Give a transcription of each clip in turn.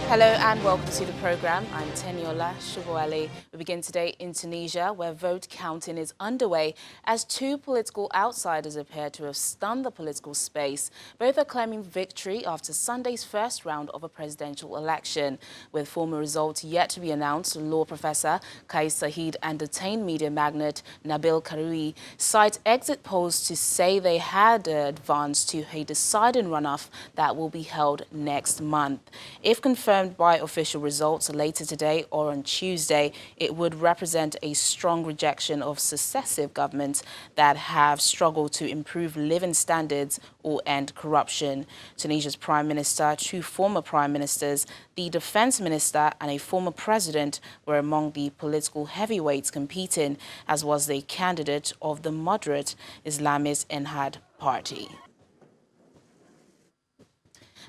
Hello and welcome to the program. I'm Teniola Shuboale. We begin today in Tunisia, where vote counting is underway as two political outsiders appear to have stunned the political space. Both are claiming victory after Sunday's first round of a presidential election. With formal results yet to be announced, law professor Kais Said and detained media magnate Nabil Karoui cite exit polls to say they had advanced to a deciding runoff that will be held next month. If confirmed by official results later today or on Tuesday, it would represent a strong rejection of successive governments that have struggled to improve living standards or end corruption. Tunisia's prime minister, two former prime ministers, the defense minister and a former president were among the political heavyweights competing, as was the candidate of the moderate Islamist Ennahda party.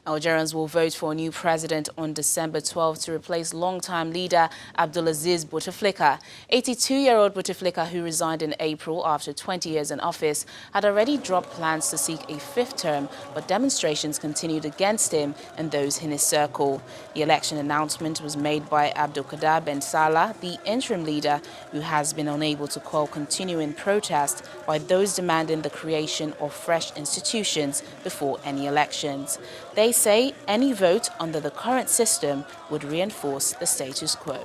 Nigerians will vote for a new president on December 12 to replace longtime leader Abdulaziz Bouteflika. 82-year-old Bouteflika, who resigned in April after 20 years in office, had already dropped plans to seek a fifth term, but demonstrations continued against him and those in his circle. The election announcement was made by Abdelkader Ben Salah, the interim leader, who has been unable to quell continuing protest by those demanding the creation of fresh institutions before any elections. They say any vote under the current system would reinforce the status quo.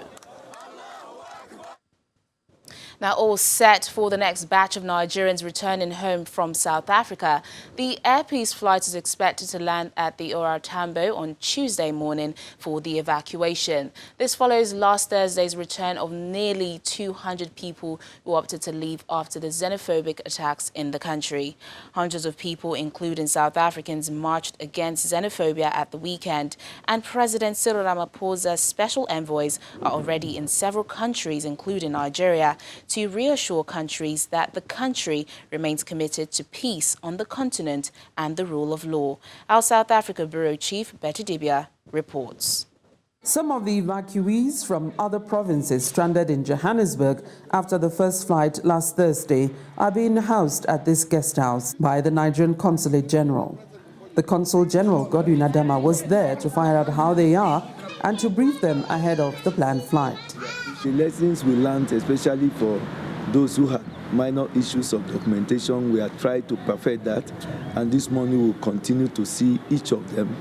Now all set for the next batch of Nigerians returning home from South Africa. The Air Peace flight is expected to land at the Ora Tambo on Tuesday morning for the evacuation. This follows last Thursday's return of nearly 200 people who opted to leave after the xenophobic attacks in the country. Hundreds of people, including South Africans, marched against xenophobia at the weekend, and President Cyril Ramaphosa's special envoys are already in several countries, including Nigeria, to reassure countries that the country remains committed to peace on the continent and the rule of law. Our South Africa Bureau Chief, Betty Dibia, reports. Some of the evacuees from other provinces stranded in Johannesburg after the first flight last Thursday are being housed at this guest house by the Nigerian Consulate General. The Consul General, Godwin Adama, was there to find out how they are and to brief them ahead of the planned flight. The lessons we learned, especially for those who had minor issues of documentation, we are trying to perfect that, and this morning we'll continue to see each of them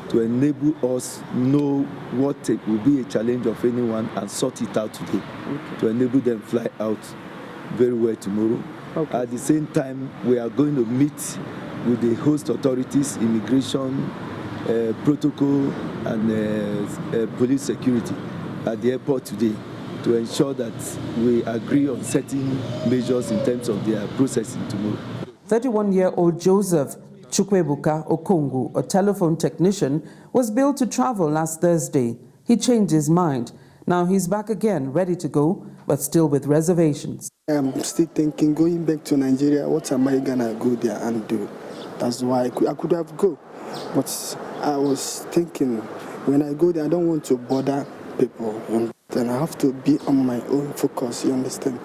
to enable us know what will be a challenge of anyone and sort it out today, to enable them fly out very well tomorrow. At the same time, we are going to meet with the host authorities, immigration, protocol and police security at the airport today, to ensure that we agree on certain measures in terms of their processing tomorrow. 31-year-old Joseph Chukwebuka Okongu, a telephone technician, was billed to travel last Thursday. He changed his mind. Now he's back again, ready to go, but still with reservations. I'm still thinking, going back to Nigeria, what am I gonna go there and do? That's why I could have go. But I was thinking, when I go there, I don't want to bother people. Then I have to be on my own focus, you understand?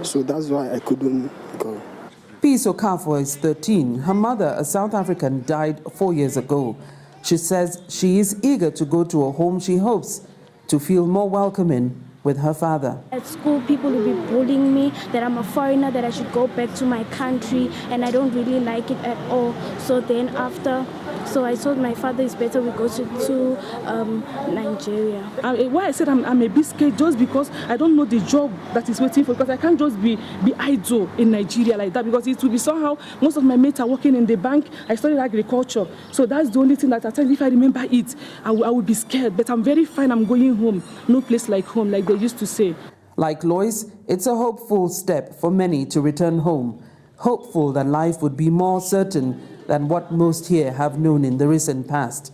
So that's why I couldn't go. Peace Okafor is 13. Her mother, a South African, died 4 years ago. She says she is eager to go to a home she hopes to feel more welcoming with her father. At school, people will be bullying me that I'm a foreigner, that I should go back to my country, and I don't really like it at all. So then so I told my father it's better we go to Nigeria. Why I said I'm a bit scared, just because I don't know the job that is waiting for, because I can't just be idle in Nigeria like that, because it will be somehow, most of my mates are working in the bank. I studied agriculture, so that's the only thing that I tell you, if I remember it, I will be scared, but I'm very fine. I'm going home. No place like home, like they used to say. Like Lois, it's a hopeful step for many to return home, hopeful that life would be more certain than what most here have known in the recent past.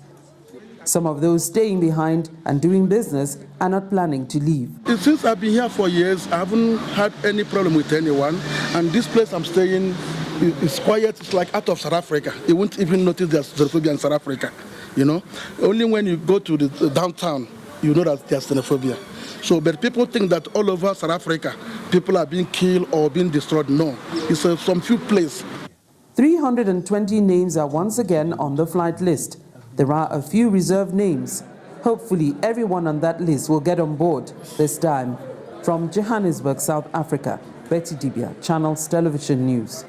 Some of those staying behind and doing business are not planning to leave. Since I've been here for years, I haven't had any problem with anyone, and this place I'm staying is quiet. It's like out of South Africa. You won't even notice there's xenophobia in South Africa, you know. Only when you go to the downtown, you know that there's xenophobia. So, but people think that all over South Africa, people are being killed or being destroyed. No, it's some few places. 320 names are once again on the flight list. There are a few reserved names. Hopefully, everyone on that list will get on board this time. From Johannesburg, South Africa, Betty Dibia, Channels Television News.